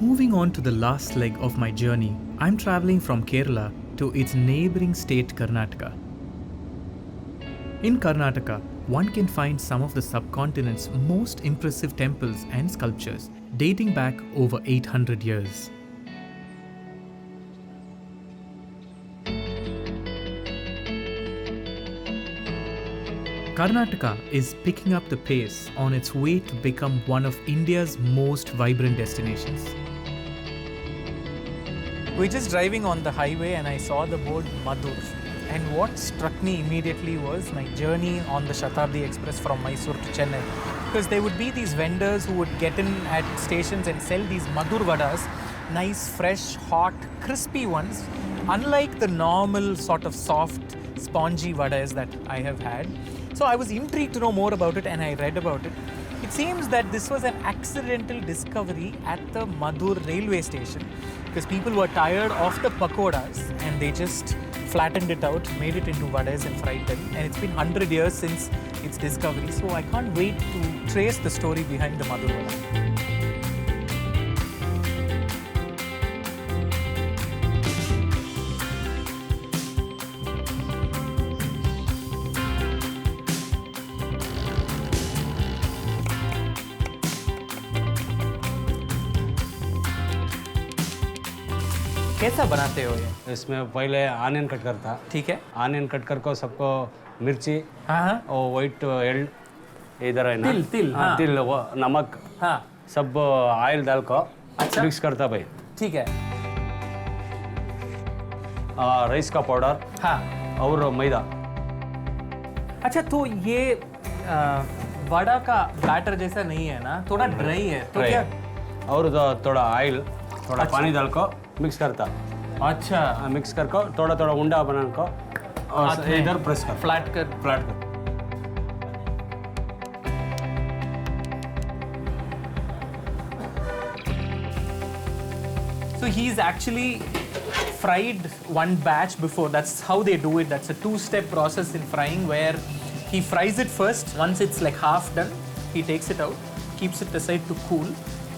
Moving on to the last leg of my journey, I'm traveling from Kerala to its neighboring state Karnataka. In Karnataka, one can find some of the subcontinent's most impressive temples and sculptures dating back over 800 years. Karnataka is picking up the pace on its way to become one of India's most vibrant destinations. We're just driving on the highway and I saw the board Madhur. And what struck me immediately was my journey on the Shatabdi Express from Mysore to Chennai. Because there would be these vendors who would get in at stations and sell these Madhur Vadas, nice, fresh, hot, crispy ones, unlike the normal sort of soft, spongy vadas that I have had. So I was intrigued to know more about it and I read about it. It seems that this was an accidental discovery at the Madhur railway station because people were tired of the pakodas and they just flattened it out, made it into vadas and fried them. And it's been 100 years since its discovery, so I can't wait to trace the story behind the Madhur vada. कैसा बनाते हो ये? इसमें पहले onion cut करता। ठीक है। Onion cut करके सबको मिर्ची और वाइट एल्ड इधर है ना तिल हाँ तिल वो नमक हाँ सब ऑयल डाल को अच्छा मिक्स करता भाई। ठीक है। राइस का पाउडर हाँ और मैदा। अच्छा तो ये वड़ा का बैटर जैसा नहीं है ना, थोड़ा ड्राई है तो क्या? और थोड़ा ऑयल थोड़ा पानी डाल को मिक्स करता। अच्छा मिक्स करको थोड़ा थोड़ा उंडा बना को और इधर प्रेस कर फ्लैट कर So he's actually fried one batch before. That's how they do it. That's a two-step process in frying where he fries it first. Once it's like half done, he takes it out, keeps it aside to cool,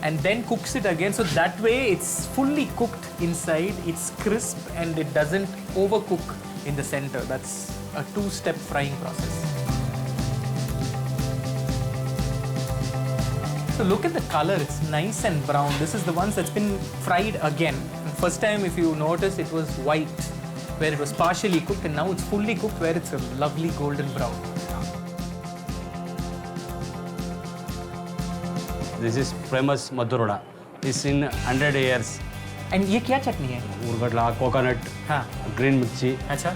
and then cooks it again. So that way it's fully cooked inside, it's crisp and it doesn't overcook in the center. That's a two-step frying process. So look at the color, it's nice and brown. This is the ones that's been fried again. First time, if you notice, it was white, where it was partially cooked, and now it's fully cooked, where it's a lovely golden brown. This is famous Madhur vada. It's in 100 years. And ये क्या चटनी है? उर्गड्ला, coconut, हाँ, green मिर्ची, अच्छा,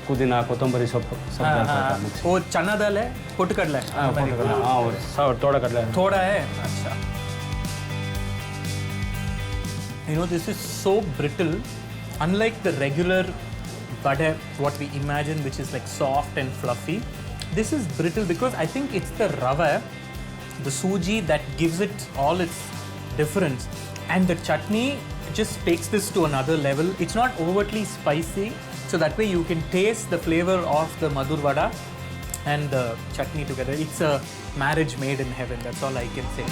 पुदीना, कोतंबरी सब डालता है मिक्स। वो चना दाल है, पोटकड़ला है। हाँ, पोटकड़ला, हाँ, और सब थोड़ा कड़ला है। थोड़ा है, अच्छा। You know, this is so brittle, unlike the regular vada, what we imagine, which is like soft and fluffy. This is brittle because I think it's the rava, the suji, that gives it all its difference. And the chutney just takes this to another level. It's not overtly spicy, so that way you can taste the flavor of the Madhur vada and the chutney together. It's a marriage made in heaven, that's all I can say.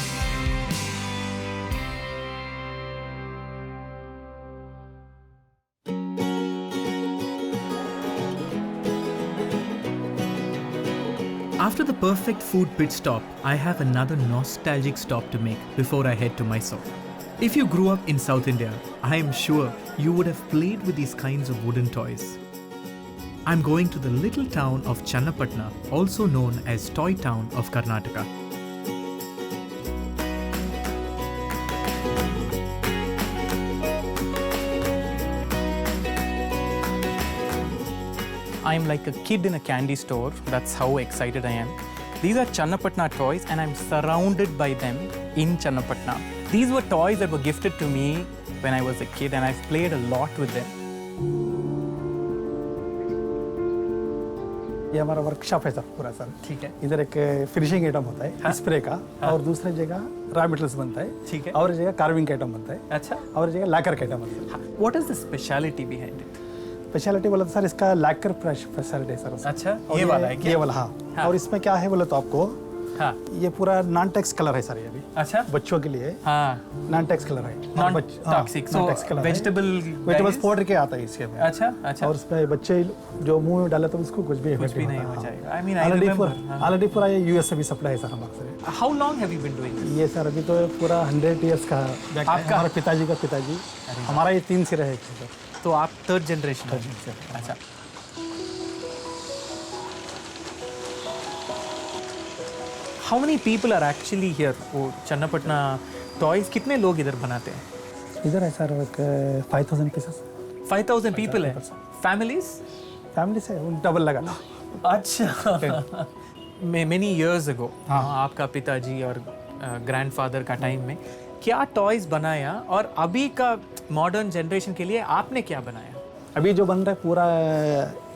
After the perfect food pit stop, I have another nostalgic stop to make before I head to Mysore. If you grew up in South India, I am sure you would have played with these kinds of wooden toys. I'm going to the little town of Channapatna, also known as Toy Town of Karnataka. I'm like a kid in a candy store. That's how excited I am. These are Channapatna toys and I'm surrounded by them in Channapatna. These were toys that were gifted to me when I was a kid and I've played a lot with them. ये हमारा workshop है sir पूरा sir. ठीक है। इधर एक finishing item होता है स्प्रे का और दूसरी जगह रॉ मटेरियल्स बनता है। ठीक है। और जगह कार्विंग का आइटम बनता है। अच्छा। और जगह लैकर का आइटम बनता है। What is the speciality behind it? Speciality बोला तो सर इसका लैकर स्पेशलिटी है सर। अच्छा, ये वाला है क्या? ये वाला हाँ। और इसमें क्या है बोले तो आपको हाँ ये पूरा नॉन टैक्स कलर है सर, ये भी अच्छा बच्चों के लिए हाँ नॉन टैक्स कलर है। नॉन टॉक्सिक सो वेजिटेबल्स पाउडर के आता है इसके में। अच्छा अच्छा और उसमें बच्चे जो मुंह में डाले तो उसको कुछ भी कुछ भी नहीं हो जाएगा। I mean I remember already पूरा ये यूएस से भी सप्लाई है सर हमारे से। How long have you been doing ये सर अभी तो पूरा 100 इयर्स का बैक है। हमारे पिताजी का पिताजी, हमारा ये 3 सिरा है सर। तो आप थर्ड जनरेशन अच्छा how many people are actually here? वो चन्नापटना टॉयज कितने लोग इधर बनाते हैं? इधर है सर 5000 पीसेस। 5000 पीपल है, फैमिलीज फैमिली से डबल लगा। अच्छा मेनी इयर्स अगो आपका पिताजी और ग्रैंडफादर का टाइम में क्या टॉयज बनाया और अभी का मॉडर्न जनरेशन के लिए आपने क्या बनाया? अभी जो बन रहा है पूरा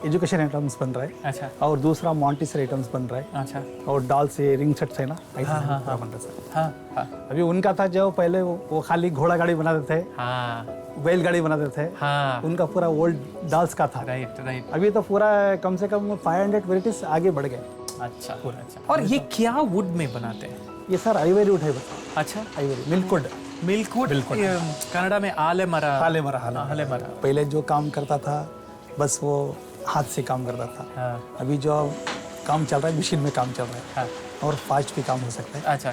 एजुकेशन आइटम्स बन रहा है। अच्छा और दूसरा मॉन्टेसरी आइटम्स बन रहा है। अच्छा और डाल से रिंग सेट्स है ना, ऐसा पूरा बन रहा है सर। हाँ हाँ अभी उनका था जो पहले वो खाली घोड़ा गाड़ी बनाते थे, हाँ बैलगाड़ी बनाते थे। हाँ उनका पूरा ओल्ड डाल्स का था। राइट राइट अभी तो पूरा कम से कम 500 वेराइटीज आगे बढ़ गए। अच्छा अच्छा और ये क्या वुड में बनाते हैं? ये सर आइवरी वुड है बस। अच्छा आइवरी मिल्कवुड। मिल्कवुड कनाडा में आले मरा पहले जो काम करता था बस वो हाथ से काम करता था। हाँ अभी जो काम चल रहा है मशीन में काम चल रहा है। हाँ और फास्ट भी काम हो सकता है। अच्छा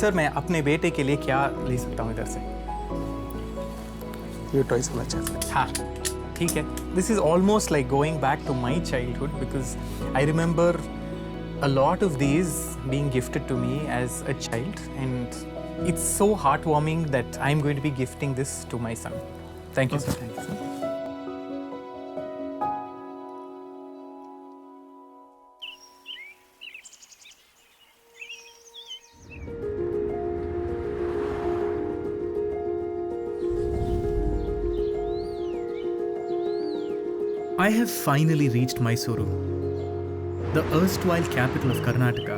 सर मैं अपने बेटे के लिए क्या ले सकता हूँ इधर से? ये टॉयज वाला चाहिए। हाँ ठीक है this is almost like going back to my childhood because I remember a lot of these being gifted to me as a child and it's so heartwarming that I'm going to be gifting this to my son. Thank you, sir. Thank you, sir. I have finally reached Mysuru, the erstwhile capital of Karnataka,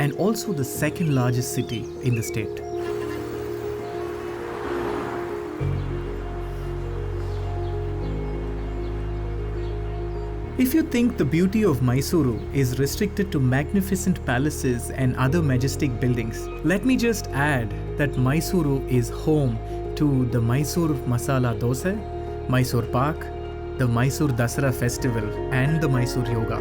and also the second largest city in the state. If you think the beauty of Mysuru is restricted to magnificent palaces and other majestic buildings, let me just add that Mysuru is home to the Mysore Masala Dosa, Mysore Pak, the Mysore Dasara Festival, and the Mysore Yoga.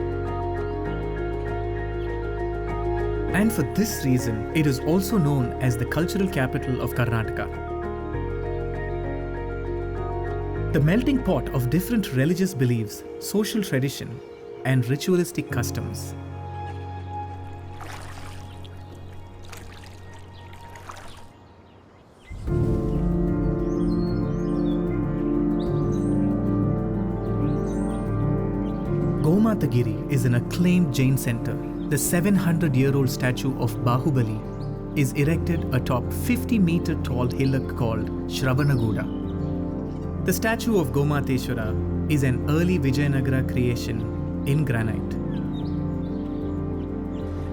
And for this reason, it is also known as the cultural capital of Karnataka. The melting pot of different religious beliefs, social tradition, and ritualistic customs. Gomatagiri is an acclaimed Jain center. The 700-year-old statue of Bahubali is erected atop 50-meter tall hillock called Shravanaguda. The statue of Gomateshwara is an early Vijayanagara creation in granite.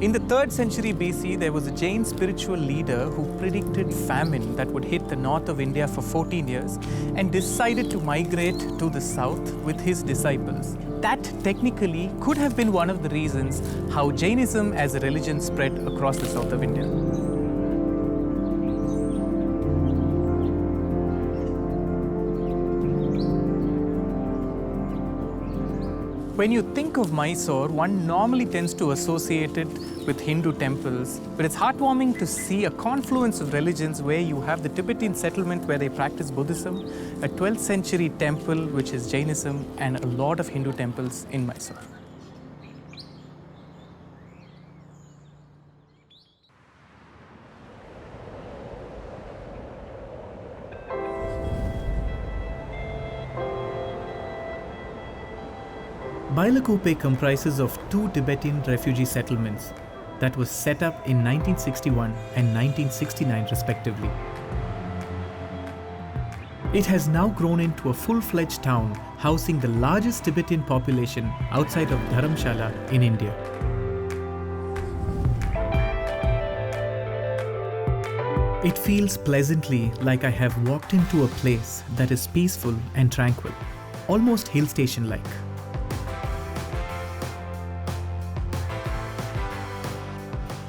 In the 3rd century BC, there was a Jain spiritual leader who predicted famine that would hit the north of India for 14 years and decided to migrate to the south with his disciples. That technically could have been one of the reasons how Jainism as a religion spread across the south of India. When you think of Mysore, one normally tends to associate it with Hindu temples, but it's heartwarming to see a confluence of religions where you have the Tibetan settlement where they practice Buddhism, a 12th century temple which is Jainism, and a lot of Hindu temples in Mysore. Bailakuppe comprises of 2 Tibetan refugee settlements that was set up in 1961 and 1969 respectively. It has now grown into a full-fledged town housing the largest Tibetan population outside of Dharamshala in India. It feels pleasantly like I have walked into a place that is peaceful and tranquil, almost hill station-like.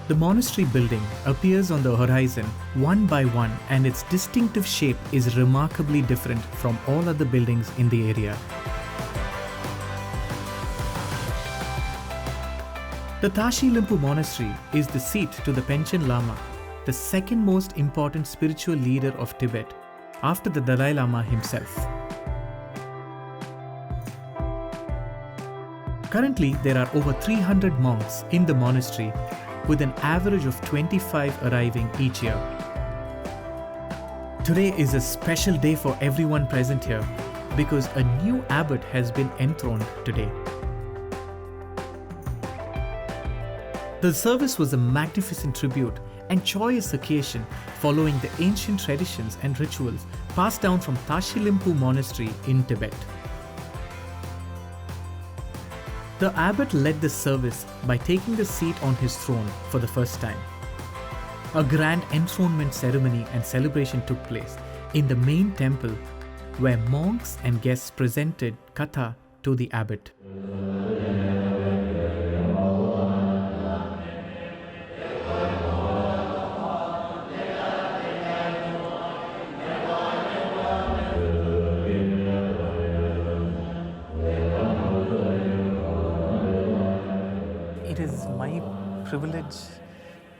The monastery building appears on the horizon one by one, and its distinctive shape is remarkably different from all other buildings in the area. The Tashi Limpu Monastery is the seat to the Panchen Lama, the second most important spiritual leader of Tibet, after the Dalai Lama himself. Currently, there are over 300 monks in the monastery, with an average of 25 arriving each year. Today is a special day for everyone present here because a new abbot has been enthroned today. The service was a magnificent tribute and joyous occasion following the ancient traditions and rituals passed down from Tashi Limpu Monastery in Tibet. The abbot led the service by taking the seat on his throne for the first time. A grand enthronement ceremony and celebration took place in the main temple where monks and guests presented katha to the abbot. It is my privilege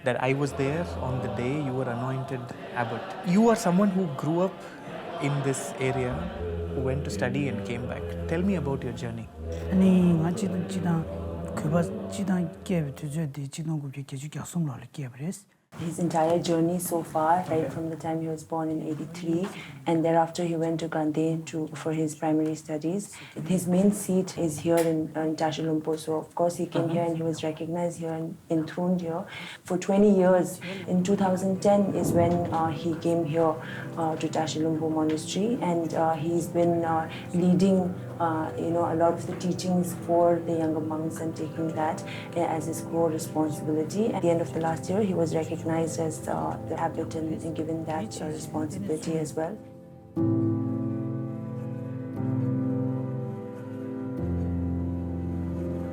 that I was there on the day you were anointed abbot. You are someone who grew up in this area, who went to study and came back. Tell me about your journey. 아니 같이 지난 그바 지난 게부터 저디 지난 거 계속 약속을 할게 그랬어. His entire journey so far, right from the time he was born in '83, and thereafter he went to Gandhi for his primary studies. His main seat is here in Tashi Limpu, so of course he came here and he was recognized here and enthroned here. For 20 years, in 2010 is when he came here to Tashi Limpu Monastery, and he's been leading a lot of the teachings for the younger monks and taking that as his core responsibility. At the end of the last year, he was recognized as the abbot and given that responsibility as well.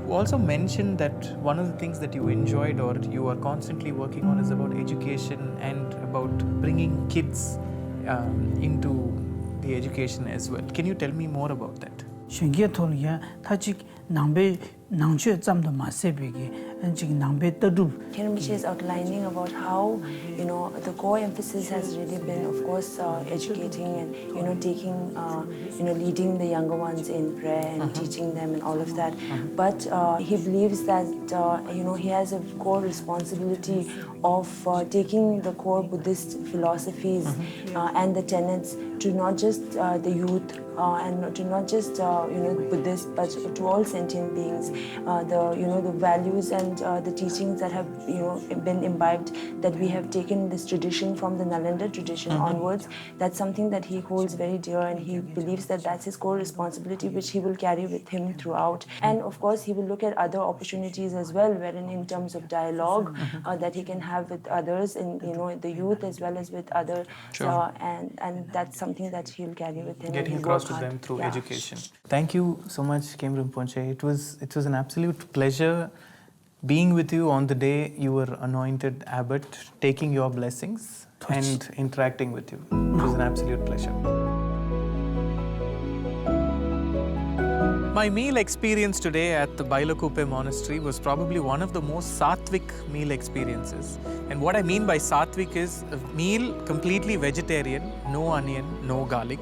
You also mentioned that one of the things that you enjoyed or you are constantly working on is about education and about bringing kids into the education as well. Can you tell me more about that? 신기해 돌이야 타직 남배 낭취 잠도 마세비게 지금 남배 떠두 Kiran is outlining about how, the core emphasis has really been, of course, educating and, taking, leading the younger ones in prayer and teaching them and all of that. But he believes that, he has a core responsibility of taking the core Buddhist philosophies and the tenets to not just the youth and to not just, Buddhists, but to all sentient beings. The values and the teachings that have been imbibed, that we have taken this tradition from the Nalanda tradition onwards. That's something that he holds very dear, and he believes that that's his core responsibility, which he will carry with him throughout. And of course, he will look at other opportunities as well, wherein in terms of dialogue that he can have with others, and the youth as well as with others. And that's something that he'll carry with him. Getting across to them through education. Thank you so much, Khemrum Phunche. It was an absolute pleasure being with you on the day you were anointed abbot, taking your blessings and interacting with you. It was an absolute pleasure. My meal experience today at the Bailakuppe Monastery was probably one of the most sattvic meal experiences. And what I mean by sattvic is a meal completely vegetarian, no onion, no garlic.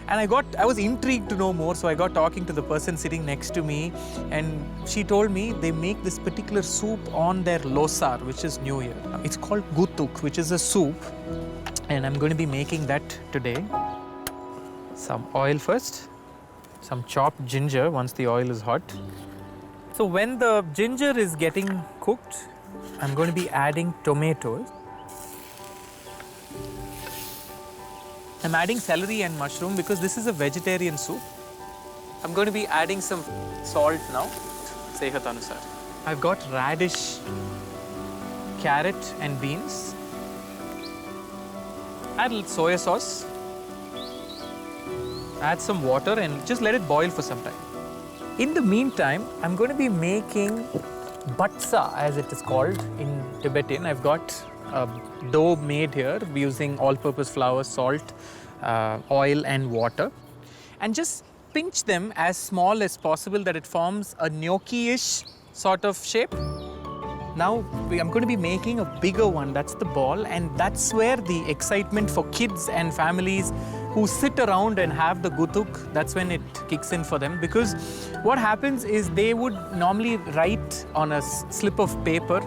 And I was intrigued to know more, so I got talking to the person sitting next to me, and she told me they make this particular soup on their Losar, which is New Year. It's called Gutuk, which is a soup, and I'm going to be making that today. Some oil first, some chopped ginger once the oil is hot. So when the ginger is getting cooked, I'm going to be adding tomatoes. I'm adding celery and mushroom because this is a vegetarian soup. I'm going to be adding some salt now, Sehat Anusar. I've got radish, carrot and beans. Add a little soya sauce. Add some water and just let it boil for some time. In the meantime, I'm going to be making batsa, as it is called in Tibetan. I've got a dough made here using all-purpose flour, salt, oil and water. And just pinch them as small as possible that it forms a gnocchi-ish sort of shape. Now I'm going to be making a bigger one, that's the ball, and that's where the excitement for kids and families who sit around and have the gutuk, that's when it kicks in for them. Because what happens is they would normally write on a slip of paper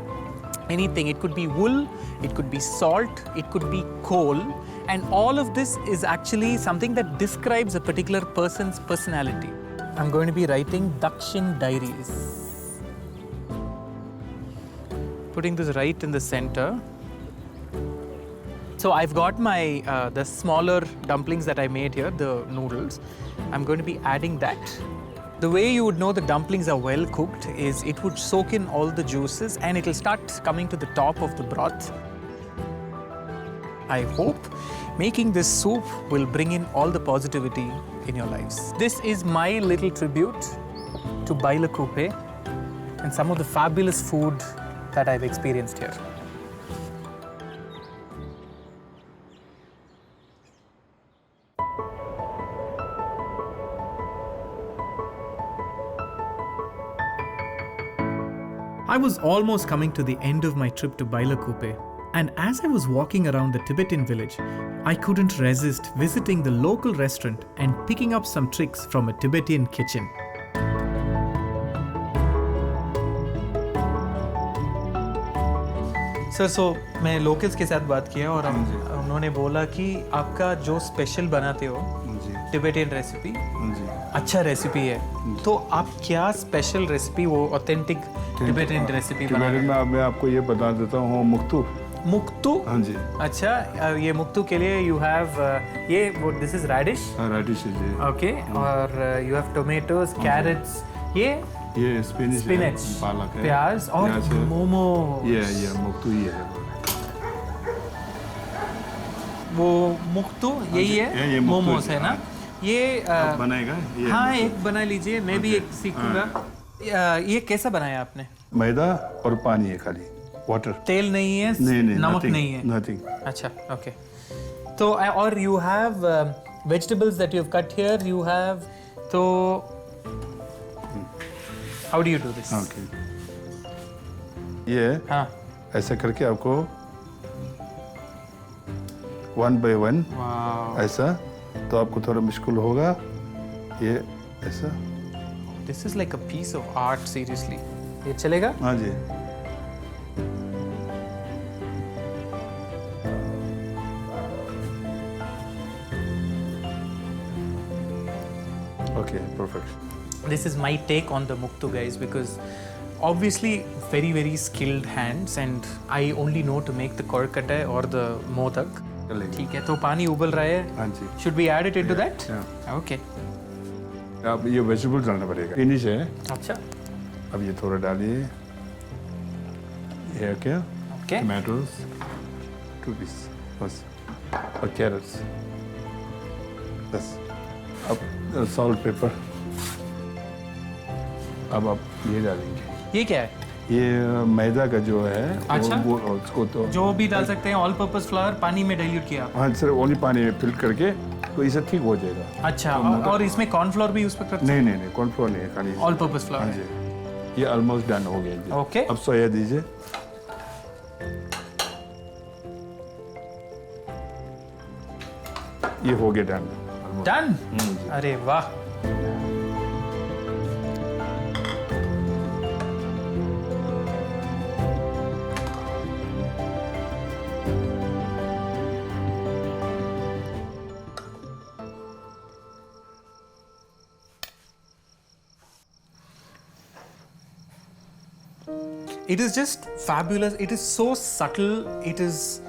anything. It could be wool, it could be salt, it could be coal, and all of this is actually something that describes a particular person's personality. I'm going to be writing Dakshin Diaries. Putting this right in the center. So I've got my the smaller dumplings that I made here, the noodles. I'm going to be adding that. The way you would know the dumplings are well cooked is it would soak in all the juices and it'll start coming to the top of the broth. I hope making this soup will bring in all the positivity in your lives. This is my little tribute to Bailakuppe and some of the fabulous food that I've experienced here. I was almost coming to the end of my trip to Bailakuppe, and as I was walking around the Tibetan village, I couldn't resist visiting the local restaurant and picking up some tricks from a Tibetan kitchen. Sir so मैं locals के साथ बात किया और उन्होंने बोला कि आपका जो स्पेशल बनाते हो टिबेटियन रेसिपी अच्छा रेसिपी है, तो आप क्या स्पेशल रेसिपी वो ऑथेंटिक टिबेटियन रेसिपी बनाते हैं? मैं आपको ये बता देता हूँ, मुक्तू। मुक्तू? हाँ जी। अच्छा, ये मुक्तू के लिए यू हैव ये वो दिस इज रेडिश। रेडिश है जी। ओके, और यू हैव टोमेटोज, कैरेट्स, ये स्पिनच, पालक है, प्याज और मोमो। ये मुक्तू ये है। वो मुक्तू यही है, ये मोमोस है ना? ये बनाएगा? हाँ, एक बना लीजिए, मैं भी एक सीखूंगा। ये कैसा बनाया आपने? मैदा और पानी है खाली, वाटर। तेल नहीं है? नहीं, नमक नहीं है? नथिंग। अच्छा, ओके। तो और you have vegetables that you have cut here, you have, तो how do you do this? Okay, ये ऐसा करके आपको 1 by 1 ऐसा, तो आपको थोड़ा मुश्किल होगा, ये ऐसा। This is like a piece of art, seriously. ये चलेगा? हाँ जी। Okay, perfect. This is my take on the muktu, guys, because obviously very skilled hands, and I only know to make the korkata or the modak. ठीक है, तो पानी उबल रहा है। हाँ जी। Should we add it into that? Okay. अब ये वेजिटेबल डालना पड़ेगा। फिनिश है। अच्छा। अब ये थोड़ा डालिए। ये क्या? Okay. Tomatoes, 2 पीस बस, और कैरेट्स बस। अब सॉल्ट, पेपर। अब आप ये डालेंगे। ये क्या है? ये मैदा का जो है, अच्छा? वो उसको तो जो भी डाल सकते हैं, ऑल पर्पस फ्लावर पानी में डाइल्यूट किया। हाँ सर, ओनली पानी में फिल करके, तो इसे ठीक हो जाएगा। अच्छा, और इसमें कॉर्नफ्लोर भी यूज कर सकते हैं? नहीं, कॉर्नफ्लोर नहीं है, खाली ऑल पर्पस फ्लावर। हाँ जी, ये ऑलमोस्ट डन हो गया जी। ओके। अब सोया दीजिए। ये हो गया डन। डन? अरे वाह। It is just fabulous. It is so subtle. It is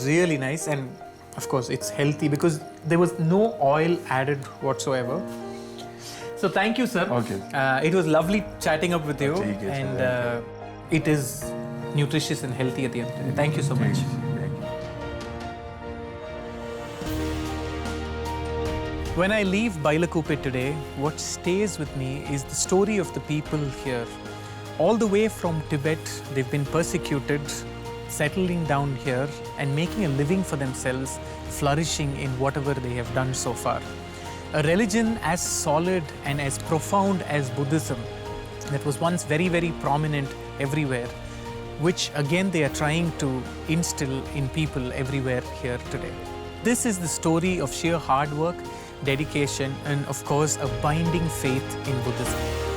really nice, and of course it's healthy because there was no oil added whatsoever. So thank you, sir. Okay. It was lovely chatting up with you, ठीक है, and it is nutritious and healthy at the end of the day. Thank you so much. When I leave Bailakupet today, what stays with me is the story of the people here. All the way from Tibet, they've been persecuted, settling down here and making a living for themselves, flourishing in whatever they have done so far. A religion as solid and as profound as Buddhism that was once very, very prominent everywhere, which again they are trying to instill in people everywhere here today. This is the story of sheer hard work, dedication, and of course a binding faith in Buddhism.